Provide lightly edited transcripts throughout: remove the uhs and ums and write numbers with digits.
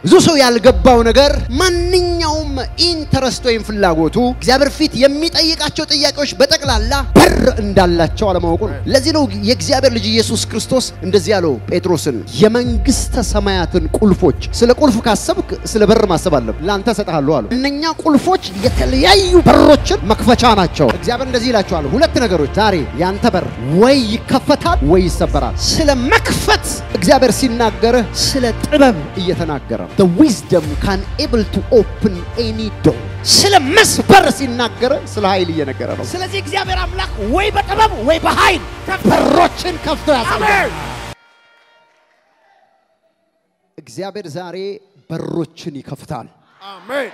ብዙ ሰው ያልገባው ነገር ማንኛውም ኢንተረስት ወይም ፍላጎቱ እግዚአብሔር ፊት የሚጠይቃቸው ጥያቄዎች በጠቅላላ በር እንዳላቸው አለማወቁ ነው። ለዚህ ነው የእግዚአብሔር ልጅ ኢየሱስ ክርስቶስ እንደዚህ ያለው ጴጥሮስን የመንግስተ ሰማያትን ቁልፎች ስለ ቁልፍ ካሰብክ ስለ በር ማሰብ አለብህ ላንተ ሰጣለሁ አለው። እነኛ ቁልፎች የተለያዩ በሮችን መክፈቻ ናቸው። እግዚአብሔር እንደዚህ ይላቸዋል ሁለት ነገሮች ዛሬ ያንተ በር ወይ ይከፈታል ወይ ይሰበራል። ስለ መክፈት እግዚአብሔር ሲናገር ስለ ጥበብ እየተናገረ The wisdom can able to open any door. ስለ መስበር ሲናገር ስለ ኃይል እየነገረ ነው። ስለዚህ እግዚአብሔር አምላክ ወይ በጥበብ ወይ በኃይል በሮችን ከፍቶ ያሳያል። እግዚአብሔር ዛሬ በሮችን ይከፍታል። አሜን።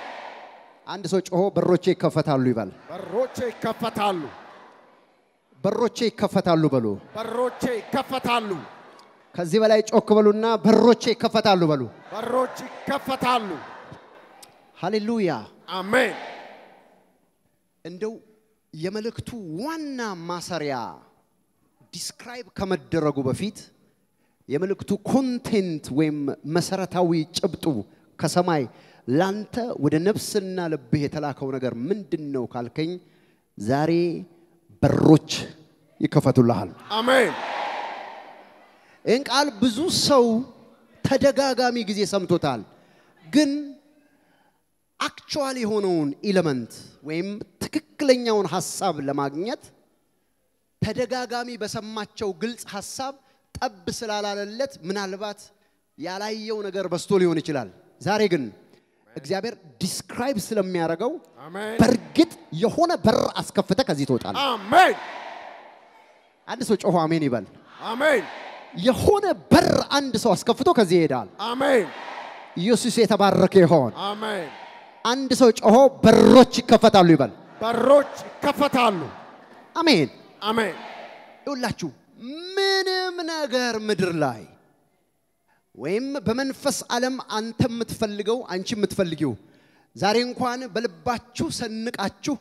አንድ ሰው ጮሆ በሮቼ ይከፈታሉ ይባል። በሮቼ ይከፈታሉ። በሮቼ ይከፈታሉ በሉ። በሮቼ ይከፈታሉ። ከዚህ በላይ ጮክ በሉና በሮቼ ይከፈታሉ በሉ። በሮቼ ይከፈታሉ። ሃሌሉያ አሜን። እንደው የመልእክቱ ዋና ማሰሪያ ዲስክራይብ ከመደረጉ በፊት የመልእክቱ ኮንቴንት ወይም መሰረታዊ ጭብጡ ከሰማይ ላንተ ወደ ነፍስና ልብህ የተላከው ነገር ምንድነው ካልከኝ ዛሬ በሮች ይከፈቱልሃል። አሜን። እንቃል ብዙ ሰው ተደጋጋሚ ጊዜ ሰምቶታል ግን አክቹዋሊ ሆነውን ኤሌመንት ወይም ትክክለኛውን ሐሳብ ለማግኘት ተደጋጋሚ በሰማቸው ግልጽ ሐሳብ ጠብ ስላላለለት ምናልባት ያላየው ነገር በስቶ ሊሆን ይችላል። ዛሬ ግን እግዚአብሔር ዲስክራይብ ስለሚያደርገው በርግጥ የሆነ በር አስከፍተ ከዚህ ተወጣለ። አሜን። አንድ ሰው ጮሆ አሜን ይበል። አሜን። የሆነ በር አንድ ሰው አስከፍቶ ከዚህ ይሄዳል። አሜን። ኢየሱስ የተባረከ ይሁን። አሜን። አንድ ሰው ጮሆ በሮች ይከፈታሉ ይበል። በሮች ይከፈታሉ። አሜን። አሜን። ይውላችሁ ምንም ነገር ምድር ላይ ወይም በመንፈስ ዓለም አንተ የምትፈልገው አንቺ የምትፈልጊው ዛሬ እንኳን በልባችሁ ሰንቃችሁ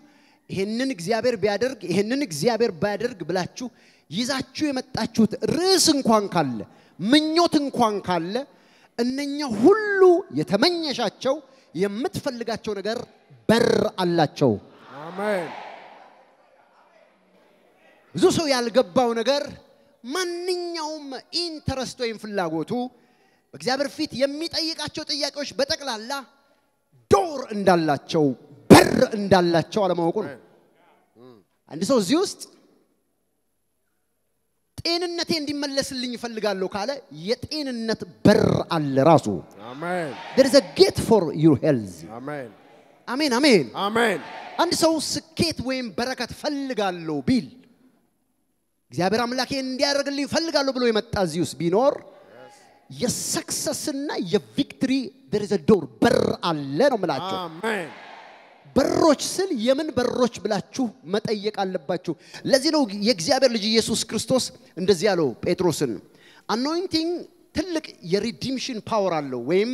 ይሄንን እግዚአብሔር ቢያደርግ ይሄንን እግዚአብሔር ባያደርግ ብላችሁ ይዛችሁ የመጣችሁት ርዕስ እንኳን ካለ ምኞት እንኳን ካለ እነኛ ሁሉ የተመኘሻቸው የምትፈልጋቸው ነገር በር አላቸው። አሜን። ብዙ ሰው ያልገባው ነገር ማንኛውም ኢንተረስት ወይም ፍላጎቱ በእግዚአብሔር ፊት የሚጠይቃቸው ጥያቄዎች በጠቅላላ ዶር እንዳላቸው በር እንዳላቸው አለማወቁ ነው። አንድ ሰው እዚህ ውስጥ ጤንነቴ እንዲመለስልኝ ይፈልጋለሁ ካለ የጤንነት በር አለ ራሱ። አሜን። There is a gate for your health. አሜን። አሜን አሜን አሜን። አንድ ሰው ስኬት ወይም በረከት ፈልጋለሁ ቢል እግዚአብሔር አምላኬ እንዲያደርግልኝ ፈልጋለሁ ብሎ የመጣ እዚህ ውስጥ ቢኖር የሰክሰስና የቪክትሪ there is a door በር አለ ነው ማለት። አሜን። በሮች ስል የምን በሮች ብላችሁ መጠየቅ አለባችሁ። ለዚህ ነው የእግዚአብሔር ልጅ ኢየሱስ ክርስቶስ እንደዚህ ያለው ጴጥሮስን አኖይንቲንግ ትልቅ የሪዲምሽን ፓወር አለው ወይም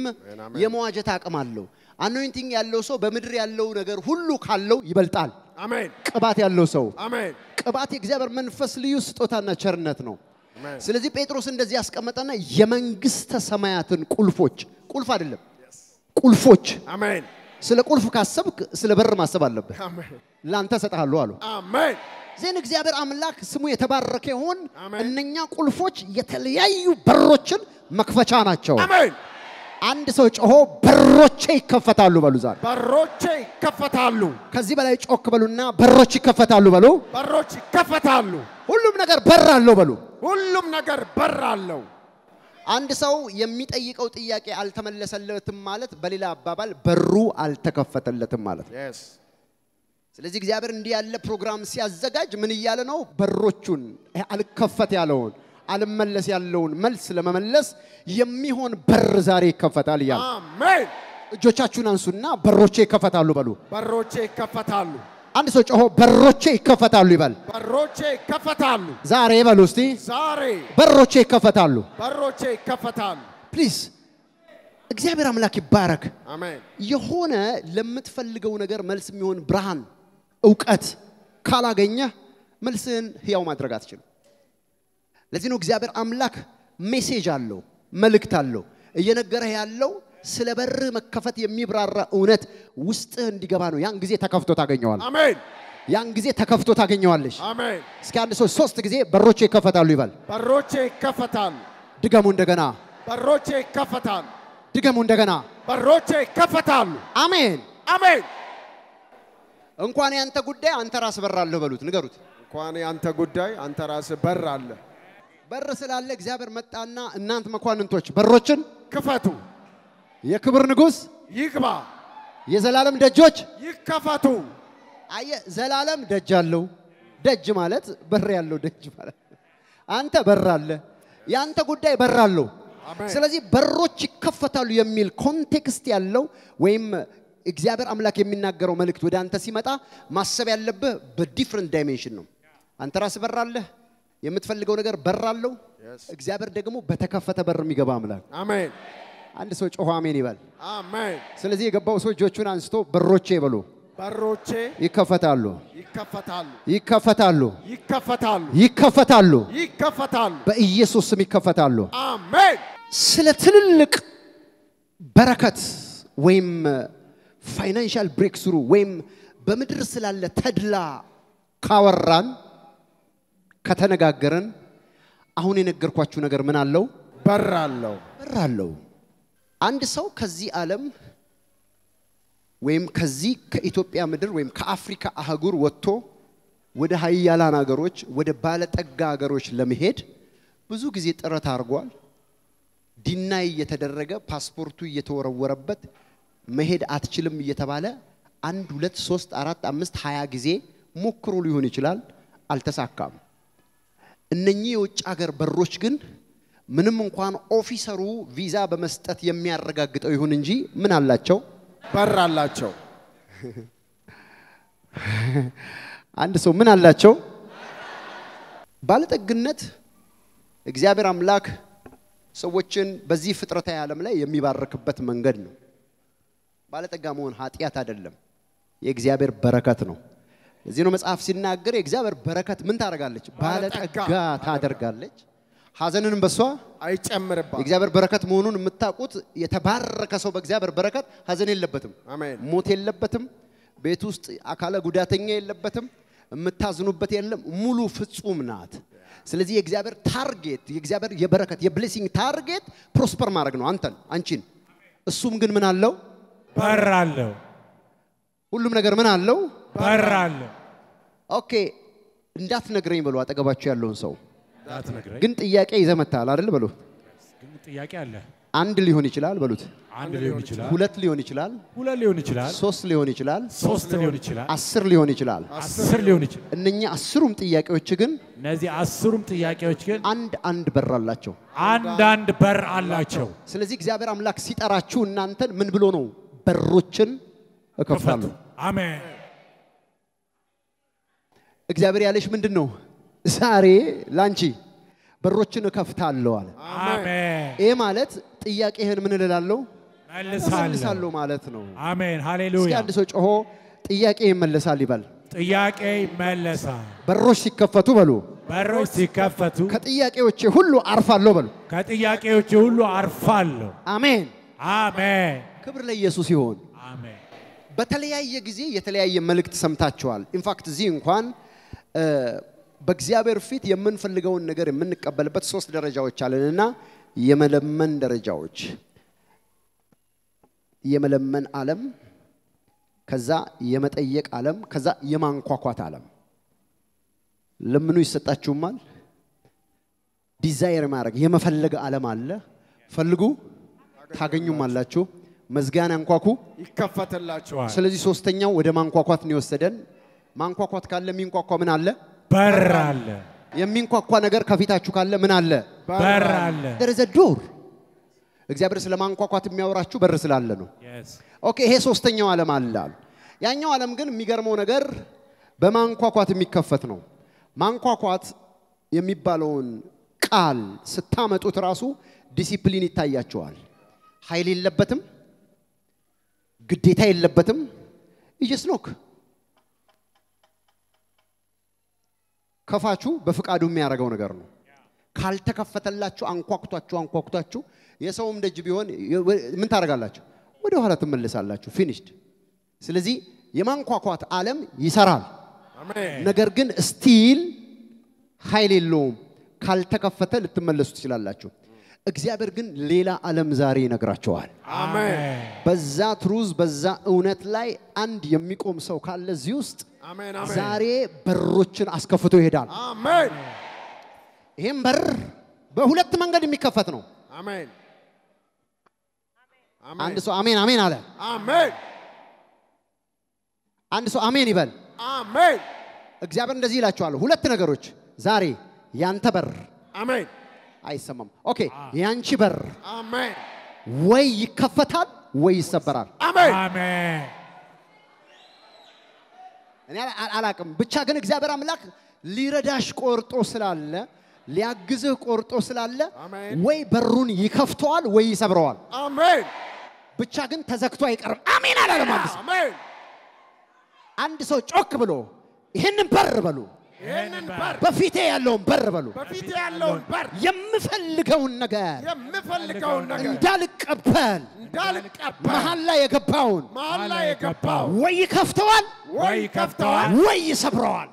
የመዋጀት አቅም አለው። አኖይንቲንግ ያለው ሰው በመድር ያለው ነገር ሁሉ ካለው ይበልጣል። አሜን። ቅባት ያለው ሰው አሜን። ቅባት የእግዚአብሔር መንፈስ ልዩ ስጦታና ቸርነት ነው። ስለዚህ ጴጥሮስ እንደዚህ ያስቀመጠና የመንግስተ ሰማያትን ቁልፎች ቁልፍ አይደለም ቁልፎች አሜን። ስለ ቁልፍ ካሰብክ ስለ በር ማሰብ አለብህ። አሜን። ላንተ ሰጣለሁ አለው። አሜን። ዘን እግዚአብሔር አምላክ ስሙ የተባረከ ይሁን። እነኛ ቁልፎች የተለያዩ በሮችን መክፈቻ ናቸው። አሜን። አንድ ሰው ጮሆ በሮቼ ይከፈታሉ በሉ። ዛሬ በሮቼ ይከፈታሉ። ከዚህ በላይ ጮክ በሉና በሮች ይከፈታሉ በሉ። በሮች ይከፈታሉ። ሁሉም ነገር በር አለው በሉ። ሁሉም ነገር በር አለው። አንድ ሰው የሚጠይቀው ጥያቄ አልተመለሰለትም ማለት በሌላ አባባል በሩ አልተከፈተለትም ማለት ነው። yes ስለዚህ እግዚአብሔር እንዲህ ያለ ፕሮግራም ሲያዘጋጅ ምን ይያለ ነው? በሮቹን አልከፈት ያለውን አልመለስ ያለውን መልስ ለመመለስ የሚሆን በር ዛሬ ይከፈታል ይላል። አሜን። እጆቻችሁን አንሱና በሮቼ ይከፈታሉ በሉ። በሮቼ ይከፈታሉ። አንድ ሰው ጮሆ በሮቼ ይከፈታሉ ይበል። በሮቼ ይከፈታሉ። ዛሬ በሉ እስቲ ዛሬ በሮቼ ይከፈታሉ። በሮቼ ይከፈታሉ። ፕሊዝ እግዚአብሔር አምላክ ይባረክ። አሜን። የሆነ ለምትፈልገው ነገር መልስ የሚሆን ብርሃን ዕውቀት ካላገኘ መልስን ህያው ማድረግ አትችልም። ለዚህ ነው እግዚአብሔር አምላክ ሜሴጅ አለው መልእክት አለው እየነገረህ ያለው ስለ በር መከፈት የሚብራራ እውነት ውስጥህ እንዲገባ ነው። ያን ጊዜ ተከፍቶ ታገኘዋለህ። አሜን። ያን ጊዜ ተከፍቶ ታገኘዋለሽ። አሜን። እስኪ አንድ ሰው 3 ጊዜ በሮቼ ይከፈታሉ ይበል። በሮቼ ይከፈታሉ። ድገሙ እንደገና። በሮቼ ይከፈታሉ። ድገሙ እንደገና። በሮቼ ይከፈታሉ። አሜን። አሜን። እንኳን ያንተ ጉዳይ አንተ ራስ በራለህ በሉት፣ ንገሩት። እንኳን ያንተ ጉዳይ አንተ ራስ በር አለ። በር ስላለ እግዚአብሔር መጣና እናንተ መኳንንቶች በሮችን ክፈቱ። የክብር ንጉስ ይግባ። የዘላለም ደጆች ይከፈቱ። አየ ዘላለም ደጅ አለው። ደጅ ማለት በር ያለው ደጅ ማለት አንተ በር አለ። ያንተ ጉዳይ በር አለው። ስለዚህ በሮች ይከፈታሉ የሚል ኮንቴክስት ያለው ወይም እግዚአብሔር አምላክ የሚናገረው መልእክት ወደ አንተ ሲመጣ ማሰብ ያለብህ በዲፈረንት ዳይሜንሽን ነው። አንተ ራስ በር አለ። የምትፈልገው ነገር በር አለው። እግዚአብሔር ደግሞ በተከፈተ በር የሚገባ አምላክ። አሜን። አንድ ሰው ጮህ አሜን ይበል። አሜን። ስለዚህ የገባው ሰው እጆቹን አንስቶ በሮቼ ይበሉ። በሮቼ ይከፈታሉ። ይከፈታሉ። ይከፈታሉ። ይከፈታሉ። ይከፈታሉ። ይከፈታሉ። በኢየሱስ ስም ይከፈታሉ። አሜን። ስለ ትልልቅ በረከት ወይም ፋይናንሻል ብሬክስሩ ወይም በምድር ስላለ ተድላ ካወራን ከተነጋገረን አሁን የነገርኳችሁ ነገር ምን አለው? በር አለው። በር አለው። አንድ ሰው ከዚህ ዓለም ወይም ከዚህ ከኢትዮጵያ ምድር ወይም ከአፍሪካ አህጉር ወጥቶ ወደ ሀያላን ሀገሮች ወደ ባለጠጋ ሀገሮች ለመሄድ ብዙ ጊዜ ጥረት አድርጓል። ዲናይ እየተደረገ ፓስፖርቱ እየተወረወረበት መሄድ አትችልም እየተባለ 1 2 3 4 5 20 ጊዜ ሞክሮ ሊሆን ይችላል፣ አልተሳካም። እነኚህ የውጭ ሀገር በሮች ግን ምንም እንኳን ኦፊሰሩ ቪዛ በመስጠት የሚያረጋግጠው ይሁን እንጂ ምን አላቸው? በር አላቸው። አንድ ሰው ምን አላቸው? ባለጠግነት እግዚአብሔር አምላክ ሰዎችን በዚህ ፍጥረታዊ ዓለም ላይ የሚባርክበት መንገድ ነው። ባለጠጋ መሆን ኃጢያት አይደለም፣ የእግዚአብሔር በረከት ነው። ለዚህ ነው መጽሐፍ ሲናገር የእግዚአብሔር በረከት ምን ታደርጋለች? ባለጠጋ ታደርጋለች፣ ሐዘንንም በሷ አይጨምርባት። የእግዚአብሔር በረከት መሆኑን የምታውቁት የተባረከ ሰው በእግዚአብሔር በረከት ሐዘን የለበትም፣ አሜን። ሞት የለበትም፣ ቤት ውስጥ አካለ ጉዳተኛ የለበትም፣ የምታዝኑበት የለም፣ ሙሉ ፍጹም ናት። ስለዚህ የእግዚአብሔር ታርጌት የእግዚአብሔር የበረከት የብሌሲንግ ታርጌት ፕሮስፐር ማድረግ ነው አንተን አንቺን። እሱም ግን ምን አለው? በር አለው። ሁሉም ነገር ምን አለው? በር አለው። ኦኬ እንዳትነግረኝ ብሎ አጠገባችሁ ያለውን ሰው እንዳትነግረኝ ግን ጥያቄ ይዘመታል አይደል? በሉ ግን ጥያቄ አለ። አንድ ሊሆን ይችላል በሉት። አንድ ሊሆን ይችላል፣ ሁለት ሊሆን ይችላል፣ ሁለት ሊሆን ይችላል፣ ሶስት ሊሆን ይችላል፣ ሶስት ሊሆን ይችላል፣ 10 ሊሆን ይችላል፣ 10 ሊሆን ይችላል። እነኛ 10ሩም ጥያቄዎች ግን እነዚህ 10ሩም ጥያቄዎች ግን አንድ በር አላቸው። አንድ በር አላቸው። ስለዚህ እግዚአብሔር አምላክ ሲጠራችሁ እናንተን ምን ብሎ ነው? በሮችን እከፍታለሁ። አሜን። እግዚአብሔር ያለሽ ምንድነው? ዛሬ ላንቺ በሮችን እከፍታለሁ አለ። አሜን። ይሄ ማለት ጥያቄህን ምን እላለሁ? መልሳለሁ ማለት ነው። አሜን። እስኪ ሃሌሉያ። አንድ ሰው ጮሆ ጥያቄ ይመለሳል ይበል። ጥያቄ ይመለሳል። በሮች ሲከፈቱ በሉ። በሮች ሲከፈቱ ከጥያቄዎቼ ሁሉ አርፋለሁ በሉ። ከጥያቄዎቼ ሁሉ አርፋለሁ። አሜን። አሜን። ክብር ለኢየሱስ ይሁን። አሜን። በተለያየ ጊዜ የተለያየ መልእክት ሰምታችኋል። ኢንፋክት እዚህ እንኳን በእግዚአብሔር ፊት የምንፈልገውን ነገር የምንቀበልበት 3 ደረጃዎች አለንና የመለመን ደረጃዎች፣ የመለመን ዓለም፣ ከዛ የመጠየቅ ዓለም፣ ከዛ የማንኳኳት ዓለም። ለምኑ ይሰጣችሁማል። ዲዛይር ማድረግ የመፈለግ ዓለም አለ። ፈልጉ ታገኙማላችሁ። መዝጋን አንኳኩ ይከፈትላችኋል። ስለዚህ ሶስተኛው ወደ ማንኳኳት ነው የወሰደን። ማንኳኳት ካለ የሚንኳኳ ምን አለ? በር አለ። የሚንኳኳ ነገር ከፊታችሁ ካለ ምን አለ? በር አለ። there is a door። እግዚአብሔር ስለ ማንኳኳት የሚያወራችሁ በር ስላለ ነው። ኦኬ ይሄ ሶስተኛው ዓለም አለ። ያኛው ዓለም ግን የሚገርመው ነገር በማንኳኳት የሚከፈት ነው። ማንኳኳት የሚባለውን ቃል ስታመጡት ራሱ ዲሲፕሊን ይታያቸዋል። ኃይል የለበትም፣ ግዴታ የለበትም። ይጅስኖክ ከፋቹ በፍቃዱ የሚያደርገው ነገር ነው። ካልተከፈተላችሁ አንኳኩታችሁ የሰውም ደጅ ቢሆን ምን ታረጋላችሁ ወደ ኋላ ትመለሳላችሁ ፊኒሽድ ስለዚህ የማንኳኳት ዓለም ይሰራል አሜን ነገር ግን ስቲል ኃይል የለውም ካልተከፈተ ልትመለሱ ትችላላችሁ እግዚአብሔር ግን ሌላ ዓለም ዛሬ ይነግራቸዋል አሜን በዛ ትሩዝ በዛ እውነት ላይ አንድ የሚቆም ሰው ካለ እዚህ ውስጥ አሜን ዛሬ በሮችን አስከፍቶ ይሄዳል አሜን ይሄም በር በሁለት መንገድ የሚከፈት ነው አሜን አንድ ሰው አሜን አሜን አለ አሜን አንድ ሰው አሜን ይበል አሜን እግዚአብሔር እንደዚህ ይላችኋል ሁለት ነገሮች ዛሬ ያንተ በር አሜን አይሰማም ኦኬ ያንቺ በር አሜን ወይ ይከፈታል ወይ ይሰበራል አሜን አሜን እኔ አላቅም ብቻ ግን እግዚአብሔር አምላክ ሊረዳሽ ቆርጦ ስላለ ሊያግዝህ ቆርጦ ስላለ ወይ በሩን ይከፍተዋል ወይ ይሰብረዋል አሜን ብቻ ግን ተዘግቶ አይቀርም አሜን አላለም አሜን አንድ ሰው ጮክ ብሎ ይሄንን በር በሉ ይሄንን በር በፊቴ ያለውን በር በሉ በፊቴ ያለውን በር የምፈልገውን ነገር እንዳልቀበል መሐላ የገባውን ወይ ይከፍተዋል ወይ ይሰብረዋል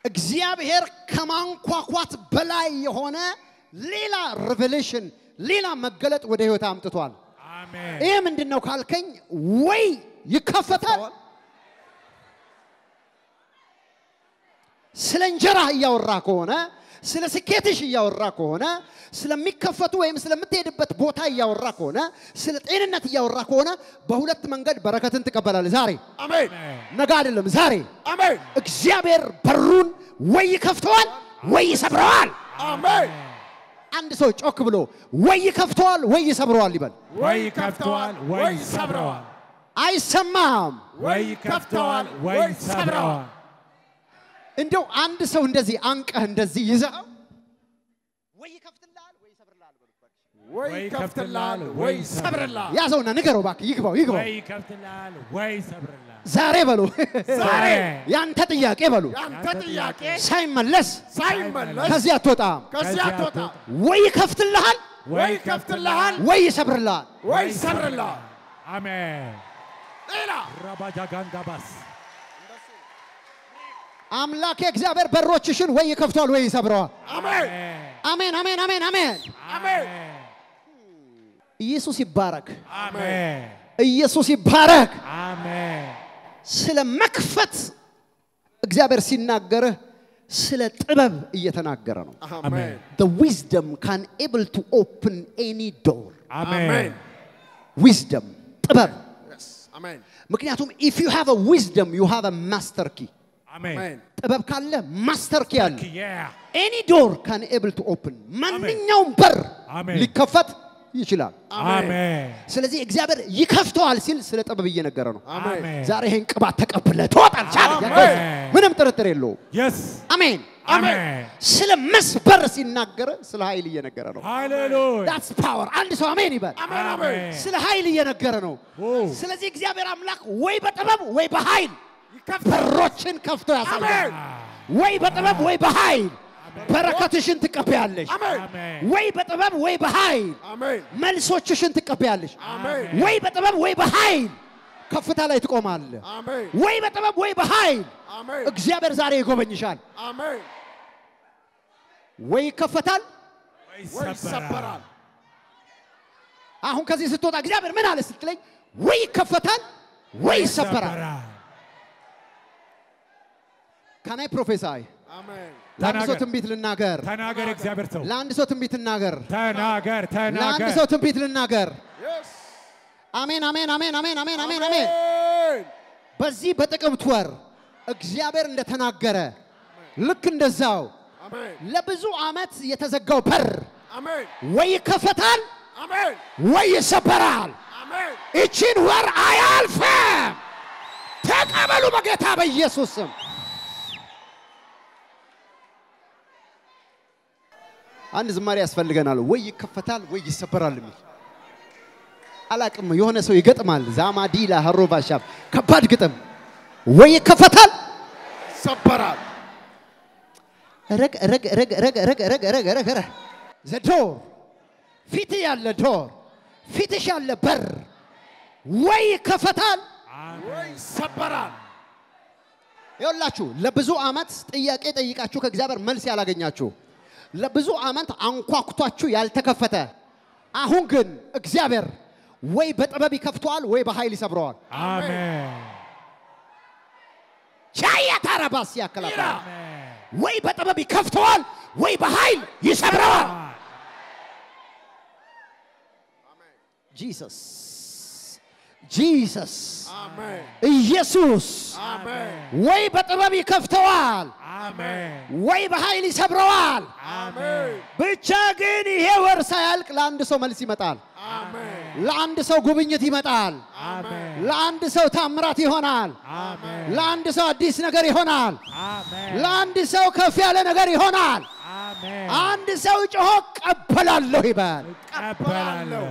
እግዚአብሔር ከማንኳኳት በላይ የሆነ ሌላ ሪቨሌሽን ሌላ መገለጥ ወደ ህይወት አምጥቷል አሜን ይሄ ምንድነው ካልከኝ ወይ ይከፈታል ስለ እንጀራ ያወራ ከሆነ ስለ ስኬትሽ ያወራ ከሆነ ስለሚከፈቱ ወይም ስለምትሄድበት ቦታ ያወራ ከሆነ ስለ ጤንነት ያወራ ከሆነ በሁለት መንገድ በረከትን ተቀበላለ ዛሬ አሜን ነገ አይደለም ዛሬ አሜን እግዚአብሔር በሩን ወይ ይከፍተዋል ወይ ይሰብረዋል አሜን አንድ ሰው ጮክ ብሎ ወይ ይከፍተዋል ወይ ይሰብረዋል ይበል ወይ ይከፍተዋል ወይ ይሰብረዋል አይሰማም ወይ ይከፍተዋል ወይ ይሰብረዋል እንደው አንድ ሰው እንደዚህ አንቀህ እንደዚህ ይዘው ወይ ይከፍትልሃል ወይ ይሰብርልሃል ወይ ይከፍትልሃል ወይ ይሰብርልሃል ያዘውና ንገረው ባክህ ይግባው ወይ ይከፍትልሃል ወይ ይሰብርልሃል ዛሬ በሉ ዛሬ ያንተ ጥያቄ በሉ ያንተ ጥያቄ ሳይመለስ ከዚህ አትወጣም ወይ ይከፍትልሃል ወይ ይከፍትልሃል ወይ ይሰብርልሃል ወይ ይሰብርልሃል አሜን ሌላ ራባጃ ጋንዳባስ አምላክ እግዚአብሔር በሮችሽን ወይ ይከፍቷል ወይ ይሰብረዋል አሜን አሜን አሜን አሜን አሜን አሜን ኢየሱስ ይባረክ አሜን ኢየሱስ ይባረክ አሜን ስለ መክፈት እግዚአብሔር ሲናገር ስለ ጥበብ እየተናገረ ነው አሜን the wisdom can able to open any door አሜን wisdom ጥበብ አሜን ምክንያቱም if you have a wisdom you have a master key አሜን ጥበብ ካለ ማስተር ኪ አለ yeah any door can able to open ማንኛውም በር ሊከፈት ይችላል አሜን ስለዚህ እግዚአብሔር ይከፍተዋል ሲል ስለ ጥበብ እየነገረ ነው አሜን ዛሬ ይሄን ቅባት ተቀበለ ተወጣል ቻለ ምንም ጥርጥር የለው yes አሜን አሜን ስለ መስበር ሲናገር ስለ ኃይል እየነገረ ነው ሃሌሉያ that's power አንድ ሰው አሜን ይበል አሜን ስለ ኃይል እየነገረ ነው ስለዚህ እግዚአብሔር አምላክ ወይ በጥበብ ወይ በኃይል በሮችን ከፍቶ ያሳያል ወይ በጥበብ ወይ በኃይል በረከትሽን ትቀበያለሽ ወይ በጥበብ ወይ በኃይል መልሶችሽን ትቀበያለሽ ወይ በጥበብ ወይ በኃይል ከፍታ ላይ ትቆማለህ ወይ በጥበብ ወይ በኃይል እግዚአብሔር ዛሬ ይጎበኝሻል ወይ ይከፈታል ወይ ይሰበራል አሁን ከዚህ ስትወጣ እግዚአብሔር ምን አለ ስትለኝ ወይ ይከፈታል ወይ ይሰበራል Can I prophesy? Amen. ለአንድ ሰው ትንቢት ልናገር ተናገር እግዚአብሔር ሰው ለአንድ ሰው ትንቢት ልናገር ተናገር ለአንድ ሰው ትንቢት ልናገር Yes. አሜን አሜን አሜን አሜን አሜን አሜን አሜን በዚህ በጥቅምት ወር እግዚአብሔር እንደተናገረ ልክ እንደዛው Amen. ለብዙ ዓመት የተዘጋው በር Amen. ወይ ይከፈታል Amen. ወይ ይሰበራል Amen. እቺን ወር አያልፍም ተቀበሉ በጌታ በኢየሱስ ስም አንድ ዝማሬ ያስፈልገናል ወይ ይከፈታል ወይ ይሰበራል የሚል አላቅም የሆነ ሰው ይገጥማል ዛማዲላ ሀሮባሻብ ከባድ ግጥም ወይ ይከፈታል ይሰበራል ረግ the door ፊት ያለ door ፊትሽ ያለ በር ወይ ከፈታል ወይ ሰበራል ይኸውላችሁ ለብዙ አመት ጥያቄ ጠይቃችሁ ከእግዚአብሔር መልስ ያላገኛችሁ ለብዙ አመት አንኳኩቷችሁ ያልተከፈተ አሁን ግን እግዚአብሔር ወይ በጥበብ ይከፍተዋል ወይ በኃይል ይሰብረዋል አሜን ቻያ ታራባስ ያከላታ ወይ በጥበብ ይከፍተዋል ወይ በኃይል ይሰብረዋል Jesus አሜን ኢየሱስ አሜን ወይ በጥበብ ይከፍተዋል አሜን ወይ በኃይል ይሰብረዋል አሜን ብቻ ግን ይሄ ወር ሳያልቅ ለአንድ ሰው መልስ ይመጣል አሜን ለአንድ ሰው ጉብኝት ይመጣል አሜን ለአንድ ሰው ታምራት ይሆናል አሜን ለአንድ ሰው አዲስ ነገር ይሆናል አሜን ለአንድ ሰው ከፍ ያለ ነገር ይሆናል አሜን አንድ ሰው ጮሆ ቀበላለሁ ይባል ቀበላለሁ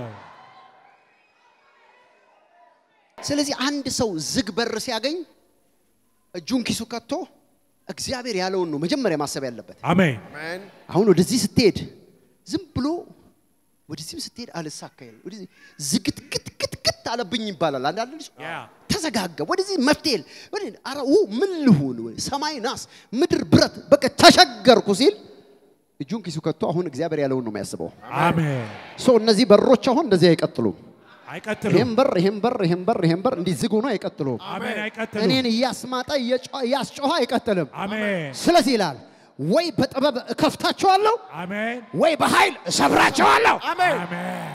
ስለዚህ አንድ ሰው ዝግ በር ሲያገኝ እጁን ኪሱ ከቶ እግዚአብሔር ያለውን ነው መጀመሪያ ማሰብ ያለበት አሜን አሜን አሁን ወደዚህ ስትሄድ ዝም ብሎ ወደዚህ ስትሄድ አልሳካይል ወደዚህ ዝግትግትግት አለብኝ ይባላል አንዳንድ ልጅ ተዘጋጋ ወደዚህ መፍቴል ወደዚህ አራው ምን ልሁን ሰማይ ናስ ምድር ብረት በቃ ተሸገርኩ ሲል እጁን ኪሱ ከቶ አሁን እግዚአብሔር ያለውን ነው የሚያስበው አሜን ሶ እነዚህ በሮች አሁን እንደዚህ አይቀጥሉም አይቀጥሉም ይሄን በር እንዲህ ዝግ ሆኖ አይቀጥሉም አሜን አይቀጥሉም እኔን ያስማጣ ያስጮህ አይቀጥልም አሜን ስለዚህ ይላል ወይ በጥበብ እከፍታቸዋለሁ አሜን ወይ በኃይል እሰብራቸዋለሁ አሜን አሜን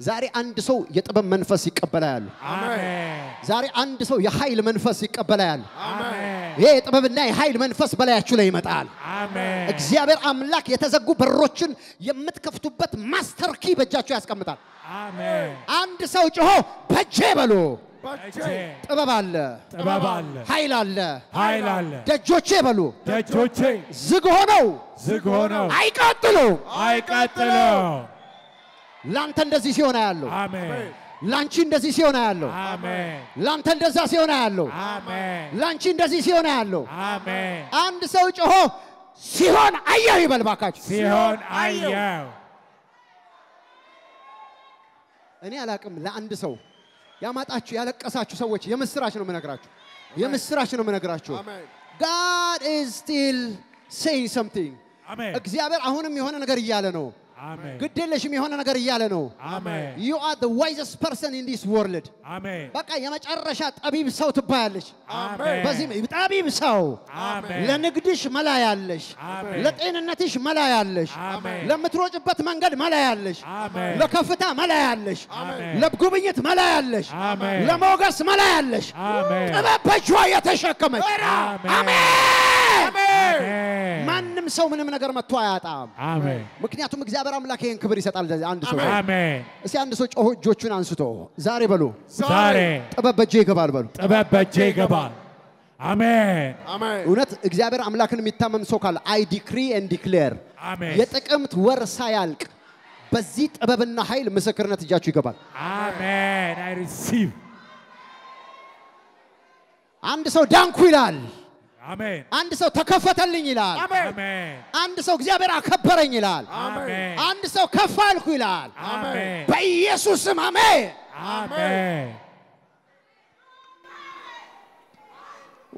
ዛሬ አንድ ሰው የጥበብ መንፈስ ይቀበላል አሜን ዛሬ አንድ ሰው የኃይል መንፈስ ይቀበላል አሜን ይሄ የጥበብና የኃይል መንፈስ በላያችሁ ላይ ይመጣል አሜን እግዚአብሔር አምላክ የተዘጉ በሮችን የምትከፍቱበት ማስተር ኪ በእጃችሁ ያስቀምጣል አሜን አንድ ሰው ጮሆ በእጄ በሉ በእጄ ጥበብ አለ ጥበብ አለ ኃይል አለ ኃይል አለ ደጆቼ በሉ ደጆቼ ዝግ ሆነው ዝግ ሆነው አይቀጥሉም አይቀጥሉም ላንተ እንደዚህ ሲሆን ያለው አሜን ላንቺ እንደዚህ ሲሆን ያለው አሜን ላንተ እንደዛ ሲሆን ያለው አሜን ላንቺ እንደዚህ ሲሆን ያለው አሜን አንድ ሰው ጮሆ ሲሆን አየሁ ይበል ባካችሁ ሲሆን አየው እኔ አላቅም ለአንድ ሰው ያማጣችሁ ያለቀሳችሁ ሰዎች የምስራች ነው መነግራችሁ አሜን God is still saying something አሜን እግዚአብሔር አሁንም የሆነ ነገር እያለ ነው አሜን ግዴለሽም የሆነ ነገር እያለ ነው አሜን you are the wisest person in this world አሜን በቃ የመጨረሻ ጠቢብ ሰው ትባያለሽ አሜን በዚህ ጠቢብ ሰው አሜን ለንግድሽ መላ ያለሽ አሜን ለጤንነትሽ መላ ያለሽ አሜን ለምትሮጭበት መንገድ መላ ያለሽ አሜን ለከፍታ መላ ያለሽ አሜን ለጉብኝት መላ ያለሽ አሜን ለሞገስ መላ ያለሽ አሜን ጥበብ በእጇ የተሸከመች አሜን ማንም ሰው ምንም ነገር መጥቶ አያጣም አሜን ምክንያቱም እግዚአብሔር አምላክ ይሄን ክብር ይሰጣል አንድ ሰው አሜን እስቲ አንድ ሰው ጮሆ እጆቹን አንስቶ ዛሬ በሉ ዛሬ ጥበብ በእጄ ይገባል በሉ ጥበብ በእጄ ይገባል አሜን አሜን እውነት እግዚአብሔር አምላክን የሚታመን ሰው ካለ አይ ዲክሪ ኤንድ ዲክሌር አሜን የጥቅምት ወር ሳያልቅ በዚህ ጥበብና ኃይል ምስክርነት እጃችሁ ይገባል አሜን አይ ሪሲቭ አንድ ሰው ዳንኩ ይላል አሜን አንድ ሰው ተከፈተልኝ ይላል አሜን አንድ ሰው እግዚአብሔር አከበረኝ ይላል አሜን አንድ ሰው ከፍ አልኩ ይላል አሜን በኢየሱስ ስም አሜን አሜን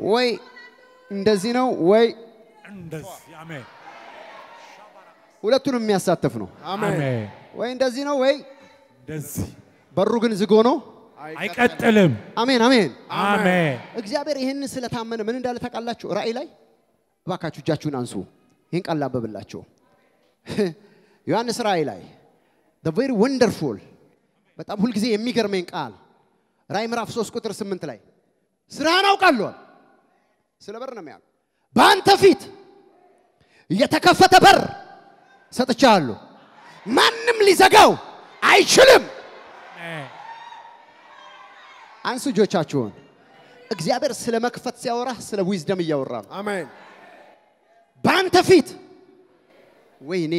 ወይ እንደዚህ ነው ወይ እንደዚህ አሜን ሁለቱንም የሚያሳትፍ ነው አሜን ወይ እንደዚህ ነው ወይ እንደዚህ በሩ ግን ዝግ ሆኖ አይቀጥልም አሜን አሜን አሜን እግዚአብሔር ይሄንን ስለታመነ ምን እንዳለ ታውቃላችሁ ራእይ ላይ ባካችሁ እጃችሁን አንሱ ይሄን ቃል ላበብላችሁ ዮሐንስ ራእይ ላይ the very wonderful በጣም ሁሉ ጊዜ የሚገርመኝ ቃል ራእይ ምዕራፍ 3 ቁጥር 8 ላይ ስራን አውቃለሁ ስለ በር ነው የሚያለው በአንተ ፊት የተከፈተ በር ሰጥቻለሁ ማንም ሊዘጋው አይችልም አንሱ እጆቻችሁን እግዚአብሔር ስለ መክፈት ሲያወራ ስለ ዊዝደም እያወራ ነው አሜን በአንተ ፊት ወይኔ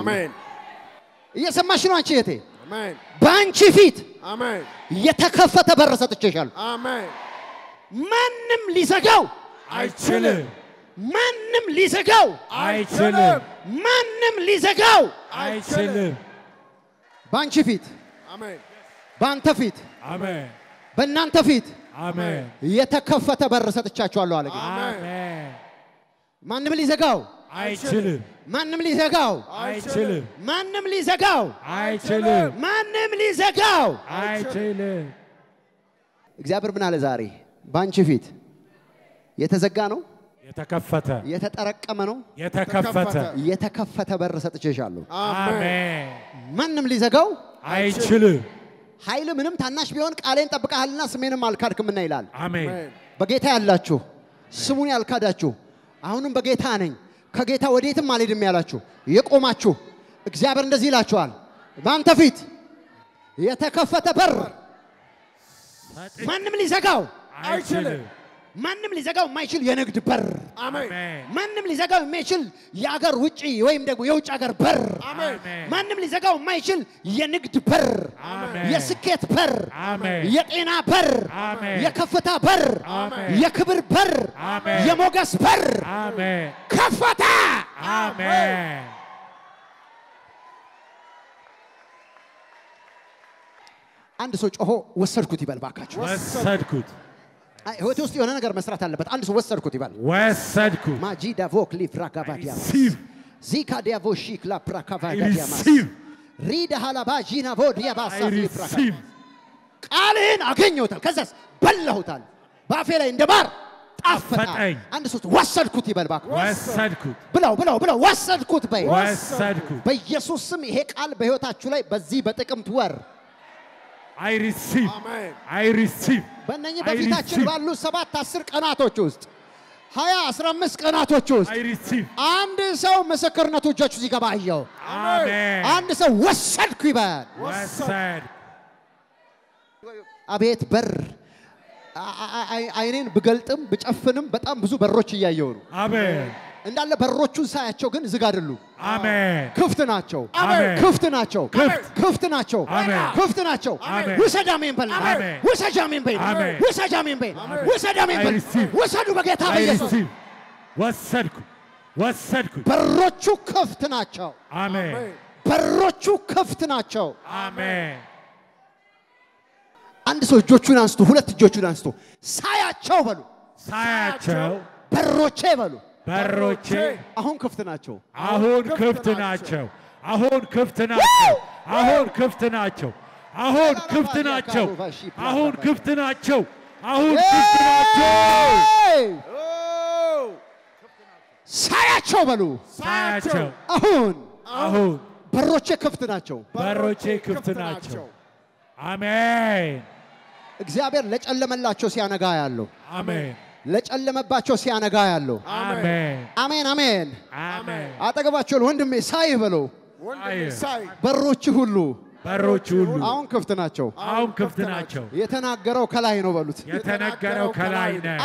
አሜን እየሰማሽ ነው አንቺ እህቴ አሜን በአንቺ ፊት አሜን የተከፈተ በር ሰጥቼሻለሁ አሜን ማንም ሊዘጋው አይችልም ማንም ሊዘጋው አይችልም ማንም ሊዘጋው አይችልም ባንቺ ፊት አሜን ባንተ ፊት አሜን በእናንተ ፊት አሜን የተከፈተ በር ሰጥቻችኋለሁ አለ ጌታ አሜን ማንም ሊዘጋው አይችልም ማንም ሊዘጋው አይችልም ማንም ሊዘጋው አይችልም ማንም ሊዘጋው አይችልም እግዚአብሔር ምን አለ ዛሬ ባንቺ ፊት የተዘጋ ነው የተከፈተ የተጠረቀመ ነው የተከፈተ በር ሰጥቼሻለሁ አሜን ማንም ሊዘጋው አይችልም ኃይል ምንም ታናሽ ቢሆን ቃሌን ጠብቀሃልና ስሜንም አልካድክምና ይላል አሜን በጌታ ያላችሁ ስሙን ያልካዳችሁ አሁንም በጌታ ነኝ ከጌታ ወዴትም አልሄድም ያላችሁ የቆማችሁ እግዚአብሔር እንደዚህ ይላችኋል ባንተ ፊት የተከፈተ በር ማንም ሊዘጋው አይችልም ማንም ሊዘጋው የማይችል የንግድ በር አሜን ማንም ሊዘጋው የማይችል የአገር ውጪ ወይም ደግሞ የውጭ አገር በር ማንም ሊዘጋው የማይችል የንግድ በር የስኬት በር የጤና በር የከፍታ በር የክብር በር የሞገስ በር ከፈታ አሜን አንድ ሰው ጮሆ ወሰድኩት ይበል ባካችሁ ወሰድኩት ህይወት ውስጥ የሆነ ነገር መስራት አለበት አንድ ሰው ወሰድኩት ይበል ወሰድኩት ማጂዳ ቮክሊ ፍራጋባዲያ ዚካ ዲያቮሺክ ላ ፍራካቫጋዲያ ሪዳ ሃላባጂና ቮዲያ ባሳፊ ፍራካ ቃልን አገኘውታል ከዛስ በላሁታል ባፌ ላይ እንደማር ጣፈጠኝ አንድ ሰው ወሰድኩት ይበል ባካ ወሰድኩት ብለው ወሰድኩት በይ ወሰድኩት በኢየሱስ ስም ይሄ ቃል በህይወታችሁ ላይ በዚህ በጥቅምት ወር I receive በእነኚህ በፊታችን ባሉ 7-10 ቀናቶች ውስጥ 20-15 ቀናቶች ውስጥ አንድ ሰው ምስክርነቱ እጆቹ ሲገባ አየው አሜን አንድ ሰው ወሰድኩ ይበል ወሰድ አቤት በር አይኔን ብገልጥም ብጨፍንም በጣም ብዙ በሮች እያየው ነው አሜን እንዳለ በሮቹን ሳያቸው ግን ዝግ አይደሉም አሜን ክፍት ናቸው ክፍት ናቸው ክፍት ናቸው ወሰዳሜን በል ወሰጃሜን በል ወሰጃሜን በል ወሰዳሜን በል ወሰዱ በጌታ በኢየሱስ ወሰድኩ በሮቹ ክፍት ናቸው አሜን በሮቹ ክፍት ናቸው አሜን አንድ ሰው እጆቹን አንስቶ ሁለት እጆቹን አንስቶ ሳያቸው በሉ በሮቼ በሉ በሮቼ አሁን ክፍት ናቸው አሁን ክፍት ናቸው ሳያቸው በሉ አሁን በሮቼ ክፍት ናቸው አሜን እግዚአብሔር ለጨለመላቸው ሲያነጋ ያለው አሜን ለጨለመባቸው ሲያነጋ ያለው አሜን አሜን አጠገባቸው ወንድሜ ሳይ በለው በሮች ሁሉ አሁን ክፍት ናቸው የተናገረው ከላይ ነው በሉት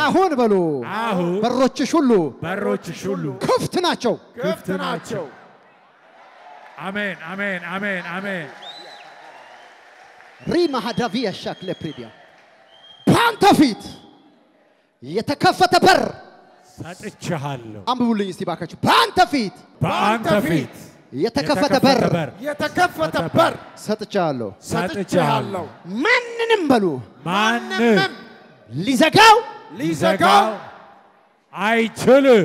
አሁን በሉ በሮችሽ ሁሉ ክፍት ናቸው አሜን ሪማ ሀዳቪያ ሻክለ ፕሪዲያ ባንተ ፊት የተከፈተ በር ሰጥቻለሁ አንብቡልኝ እስቲ ባካችሁ ባንተ ፊት የተከፈተ በር ሰጥቻለሁ ማንንም በሉ ማንንም ሊዘጋው አይችልም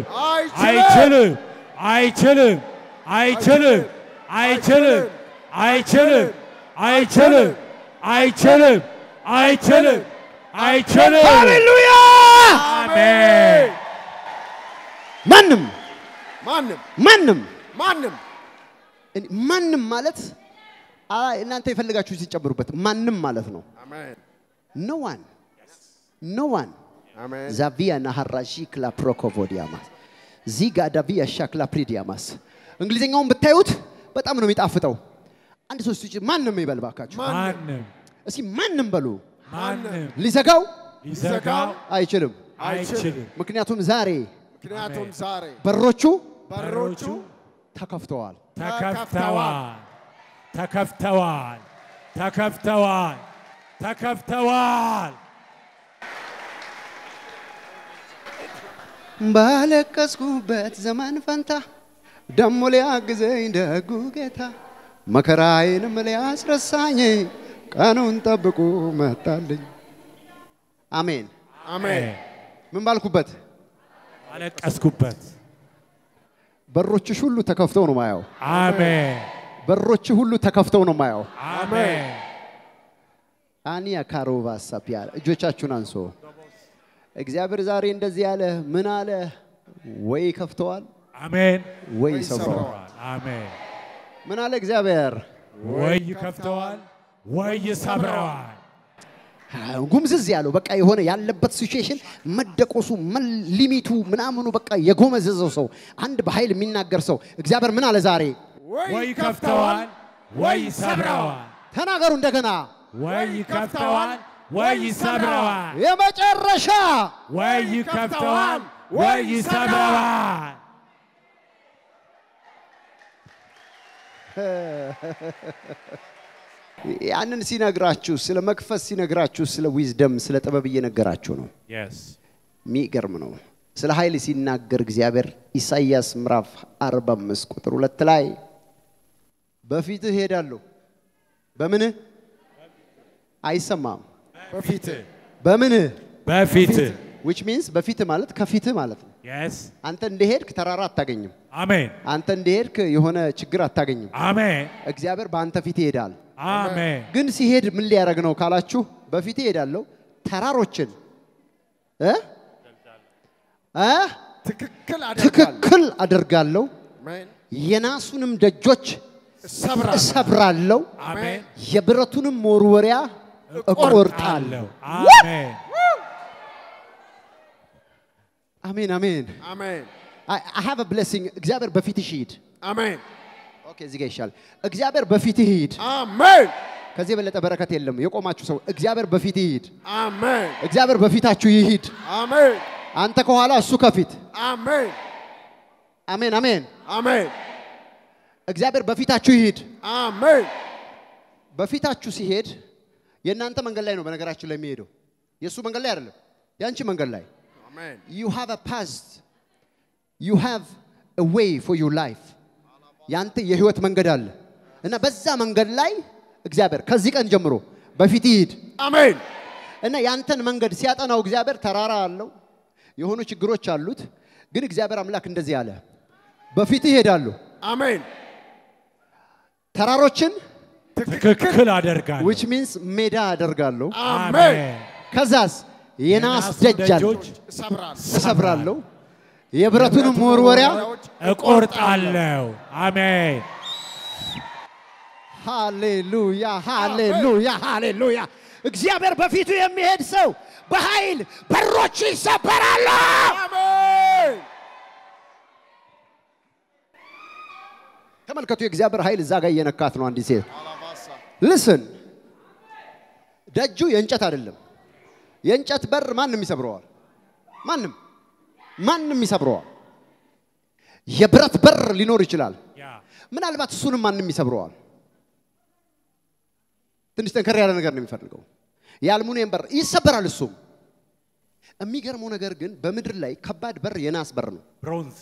ሃሌሉያ አሜን ማንም ማለት እናንተ የፈለጋችሁ ሲጨምሩበት ማንም ማለት ነው አሜን no one አሜን ዛቪያ ናሃራጂ ክላ ፕሮኮቮዲያማስ ዚጋ ዳቪያ ሻክላ ፕሪዲያማስ እንግሊዘኛውን ብታዩት በጣም ነው የሚጣፍጠው አንድ ሶስት ማንም ይበል ባካችሁ እስኪ ማንም በሉ ሊዘጋው አይችልም ምክንያቱም ዛሬ በሮቹ ተከፍተዋል ባለቀስኩበት ዘመን ፈንታ ደሞ ሊያግዘኝ ደጉ ጌታ መከራዬንም ሊያስረሳኝ ቀኑን ጠብቆ መጣልኝ አሜን አሜን ምን ባልኩበት ባለቀስኩበት በሮችሽ ሁሉ ተከፍተው ነው ማየው አሜን በሮች ሁሉ ተከፍተው ነው ማየው አሜን አኒያ ካሮቫ ሳፒያ እጆቻችሁን አንሶ እግዚአብሔር ዛሬ እንደዚህ ያለ ምን አለ ወይ ከፍተዋል አሜን ወይ ሰብረዋል አሜን ምን አለ እግዚአብሔር ወይ ከፍተዋል ወይ ሰብረዋል ጉምዝዝ ያለው በቃ የሆነ ያለበት ሲቹዌሽን መደቆሱ ሊሚቱ ምናምኑ በቃ የጎመዘዘው ሰው አንድ በኃይል የሚናገር ሰው እግዚአብሔር ምን አለ ዛሬ ወይ ከፍተዋል ወይ ሰብረዋል ተናገሩ እንደገና ወይ ከፍተዋል ወይ ሰብረዋል የመጨረሻ ወይ ከፍተዋል ወይ ሰብረዋል ያንን ሲነግራችሁ ስለ መክፈስ ሲነግራችሁ ስለ ዊዝደም ስለ ጥበብ እየነገራችሁ ነው yes ሚገርም ነው ስለ ኃይል ሲናገር እግዚአብሔር ኢሳይያስ ምዕራፍ 45 ቁጥር 2 ላይ በፊት ሄዳለሁ በምን አይሰማም በፊት በምን በፊት which means በፊት ማለት ከፊት ማለት ነው yes አንተ እንደሄድክ ተራራ አታገኝም አሜን አንተ እንደሄድክ የሆነ ችግር አታገኝም አሜን እግዚአብሔር በአንተ ፊት ይሄዳል አሜን ግን ሲሄድ ምን ሊያረግ ነው ካላችሁ በፊት ይሄዳለሁ ተራሮችን ትክክል አደርጋለሁ አሜን የናሱንም ደጆች እሰብራለሁ አሜን የብረቱንም መወርወሪያ እቆርጣለሁ አሜን አሜን አሜን አሜን I have a blessing እግዚአብሔር በፊትሽ ይሄድ አሜን ኦኬ እዚህ ጋር ይሻል እግዚአብሔር በፊትህ ይሄድ አሜን ከዚህ የበለጠ በረከት የለም የቆማችሁ ሰው እግዚአብሔር በፊትህ ይሄድ አሜን እግዚአብሔር በፊታችሁ ይሄድ አሜን አንተ ከኋላ እሱ ከፊት አሜን አሜን አሜን አሜን እግዚአብሔር በፊታችሁ ይሄድ አሜን በፊታችሁ ሲሄድ የእናንተ መንገድ ላይ ነው በነገራችሁ ላይ የሚሄደው የሱ መንገድ ላይ አይደለም ያንቺ መንገድ ላይ አሜን you have a past you have a way for your life ያንተ የህይወት መንገድ አለ እና በዛ መንገድ ላይ እግዚአብሔር ከዚህ ቀን ጀምሮ በፊት ይሄድ አሜን እና ያንተን መንገድ ሲያጠናው እግዚአብሔር ተራራ አለው የሆኑ ችግሮች አሉት ግን እግዚአብሔር አምላክ እንደዚህ አለ በፊት ይሄዳሉ አሜን ተራሮችን ትክክል አደርጋለሁ which means ሜዳ አደርጋለሁ አሜን ከዛስ የናስ ደጃል እሰብራለሁ የብረቱንም መወርወሪያ እቆርጣለሁ አሜን ሃሌሉያ ሃሌሉያ ሃሌሉያ እግዚአብሔር በፊቱ የሚሄድ ሰው በኃይል በሮች ይሰበራሉ አሜን ተመልከቱ የእግዚአብሔር ኃይል እዛ ጋር እየነካት ነው አንዲት ሴት listen ደጁ የእንጨት አይደለም የእንጨት በር ማንንም ይሰብረዋል ማንንም ይሰብረዋል የብረት በር ሊኖር ይችላል ምናልባት እሱንም ማንንም ይሰብረዋል ትንሽ ጠንከር ያለ ነገር ነው የሚፈልገው የአልሙኒየም በር ይሰበራል እሱም የሚገርመው ነገር ግን በመድር ላይ ከባድ በር የናስ በር ነው ብሮንዝ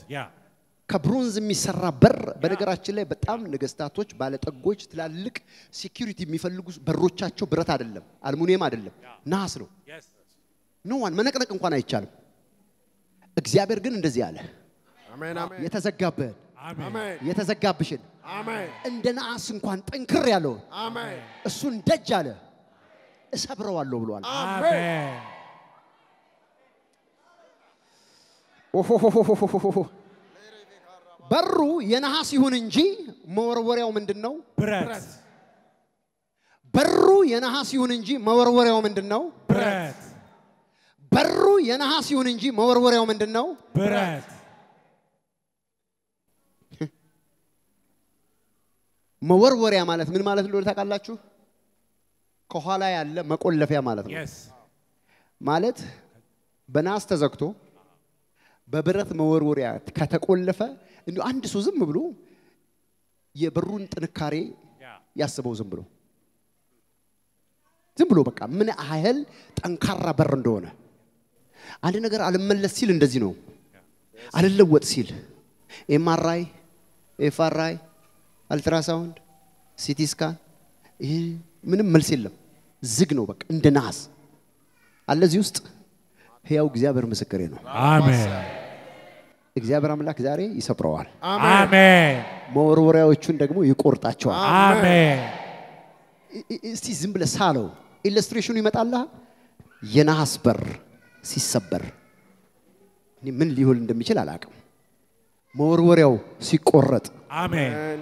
ከብሮንዝ የሚሰራ በር በነገራችን ላይ በጣም ነገስታቶች ባለጠጎች ትላልቅ ሴኩሪቲ የሚፈልጉ በሮቻቸው ብረት አይደለም አልሙኒየም አይደለም ናስ ነው ኖዋን መነቅነቅ እንኳን አይቻልም እግዚአብሔር ግን እንደዚህ አለ አሜን አሜን የተዘጋበን አሜን የተዘጋብሽን አሜን እንደ ናስ እንኳን ጠንክር ያለው አሜን እሱን ደጅ አለ እሰብረዋለሁ ብሏል አሜን ኦሆሆሆሆሆ በሩ የነሐስ ይሁን እንጂ መወርወሪያው ምንድነው ብረት በሩ የነሐስ ይሁን እንጂ መወርወሪያው ምንድነው ብረት በሩ የነሐስ ይሁን እንጂ መወርወሪያው ምንድነው ብረት መወርወሪያ ማለት ምን ማለት እንደሆነ ታውቃላችሁ ከኋላ ያለ መቆለፊያ ማለት ነው ማለት በናስ ተዘግቶ በብረት መወርወሪያ ከተቆለፈ እንዴ አንድ ሰው ዝም ብሎ የበሩን ጥንካሬ ያስበው ዝም ብሎ በቃ ምን ያህል ጠንካራ በር እንደሆነ አንድ ነገር አልመለስ ሲል እንደዚህ ነው አልለወጥ ሲል ኤምአርአይ ኤፍአርአይ አልትራሳውንድ ሲቲ ስካን ምንም መልስ የለም ዝግ ነው በቃ እንደ ናስ አለዚህ ውስጥ ሕያው እግዚአብሔር ምስክሬ ነው አሜን እግዚአብሔር አምላክ ዛሬ ይሰብረዋል አሜን መወርወሪያዎቹን ደግሞ ይቆርጣቸዋል አሜን እስቲ ዝም ብለ ሳለው ኢሉስትሬሽኑ ይመጣላ የናስ በር ሲሰበር እኔ ምን ሊሆን እንደሚችል አላውቅም መወርወሪያው ሲቆረጥ አሜን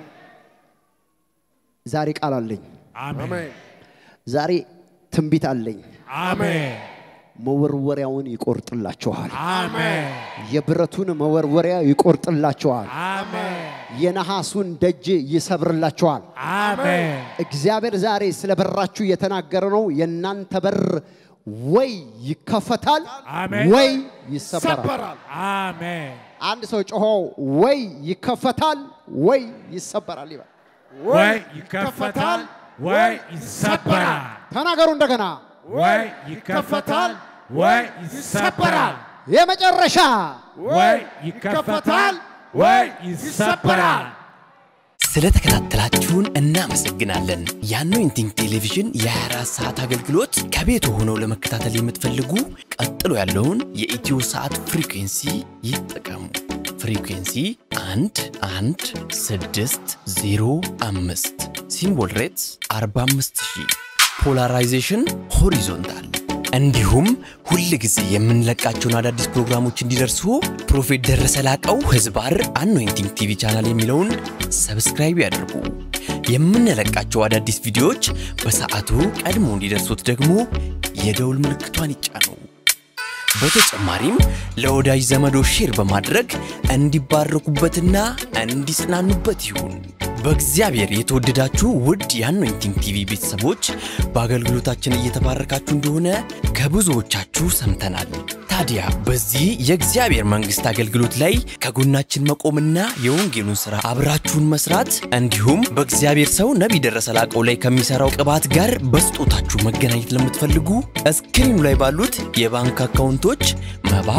ዛሬ ቃል አለኝ አሜን ዛሬ ትንቢት አለኝ አሜን መወርወሪያውን ይቆርጥላችኋል አሜን የብረቱን መወርወሪያ ይቆርጥላችኋል አሜን የነሐሱን ደጅ ይሰብርላችኋል አሜን እግዚአብሔር ዛሬ ስለበራችሁ የተናገረ ነው የናንተ በር ወይ ይከፈታል ወይ ይሰበራል አሜን አንድ ሰው ጮሆ ወይ ይከፈታል ወይ ይሰበራል ይባል ወይ ይከፈታል ወይ ይሰበራል ተናገሩ እንደገና ወይ ይከፈታል ወይ ይሰበራል የመጨረሻ ወይ ይከፈታል ወይ ይሰበራል ስለተከታተላችሁን እናመሰግናለን የአኖይንቲንግ ቴሌቪዥን የ24 ሰዓት አገልግሎት ከቤት ሆነው ለመከታተል የምትፈልጉ ቀጥሎ ያለውን የኢትዮ ሰዓት ፍሪኩዌንሲ ይጠቀሙ ፍሪኩዌንሲ 11605 ሲምቦል ሬትስ 45000 ፖላራይዜሽን ሆሪዞንታል እንዲሁም ሁሉ ጊዜ የምንለቃቸውን አዳዲስ ፕሮግራሞች እንዲደርሱ ፕሮፌት ደረሰ ላቀው ህዝባር አኖይንቲንግ ቲቪ ቻናል የሚለውን ሰብስክራይብ ያድርጉ የምንለቃቸው አዳዲስ ቪዲዮዎች በሰዓቱ ቀድሞ እንዲደርሱት ደግሞ የደውል ምልክቷን ይጫኑ በተጨማሪም ለወዳጅ ዘመዶ ሼር በማድረግ እንዲባረኩበትና እንዲጽናኑበት ይሁን በእግዚአብሔር የተወደዳችሁ ውድ የአኖይንቲንግ ቲቪ ቤተሰቦች በአገልግሎታችን እየተባረካችሁ እንደሆነ ከብዙዎቻችሁ ሰምተናል ታዲያ በዚህ የእግዚአብሔር መንግስት አገልግሎት ላይ ከጎናችን መቆምና የወንጌሉን ሥራ አብራችሁን መስራት እንዲሁም በእግዚአብሔር ሰው ነብይ ደረሰ ላቀው ላይ ከሚሰራው ቅባት ጋር በስጦታችሁ መገናኘት ለምትፈልጉ እስክሪኑ ላይ ባሉት የባንክ አካውንቶች መባ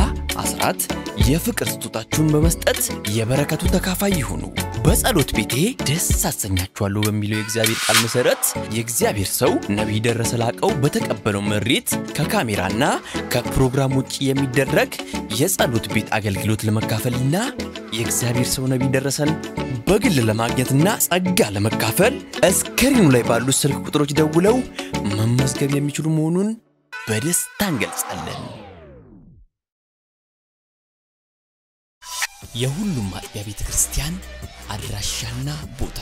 አስራት የፍቅር ስጦታችሁን በመስጠት የበረከቱ ተካፋይ ይሁኑ በጸሎት ቤቴ ደስ አሰኛችኋለሁ በሚለው የእግዚአብሔር ቃል መሰረት የእግዚአብሔር ሰው ነብይ ደረሰ ላቀው በተቀበለው መሬት ከካሜራና ከፕሮግራም ውጪ የሚደረግ የጸሎት ቤት አገልግሎት ለመካፈልና የእግዚአብሔር ሰው ነብይ ደረሰን በግል ለማግኘትና ጸጋ ለመካፈል እስክሪኑ ላይ ባሉ ስልክ ቁጥሮች ደውለው መመዝገብ የሚችሉ መሆኑን በደስታ እንገልጻለን የሁሉም ማጥቢያ ቤተ ክርስቲያን አድራሻና ቦታ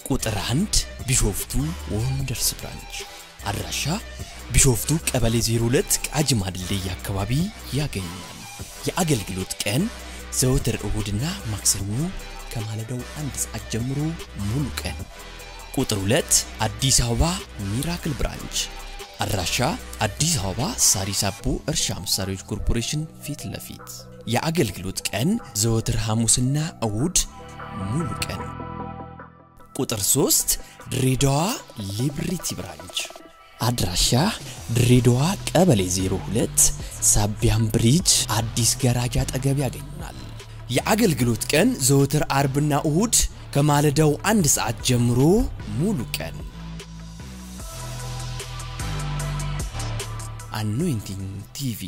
ቁጥር 1 ቢሾፍቱ ወንደርስ ብራንች አድራሻ ቢሾፍቱ ቀበሌ 02 ቃጂማ ድልድይ አካባቢ ያገኛል የአገልግሎት ቀን ዘወትር እሁድና ማክሰኞ ከማለዳው 1 ሰዓት ጀምሮ ሙሉ ቀን ቁጥር 2 አዲስ አበባ ሚራክል ብራንች አድራሻ አዲስ አበባ ሳሪስ አቦ እርሻ መሳሪያዎች ኮርፖሬሽን ፊት ለፊት የአገልግሎት ቀን ዘወትር ሐሙስና እሁድ ሙሉ ቀን ቁጥር 3 ድሬዳዋ ሊብሪቲ ብራንች አድራሻ ድሬዳዋ ቀበሌ 02 ሳቢያም ብሪጅ አዲስ ገራጃ አጠገብ ያገኛል የአገልግሎት ቀን ዘወትር አርብና እሁድ ከማለዳው 1 ሰዓት ጀምሮ ሙሉ ቀን አኖይንቲንግ ቲቪ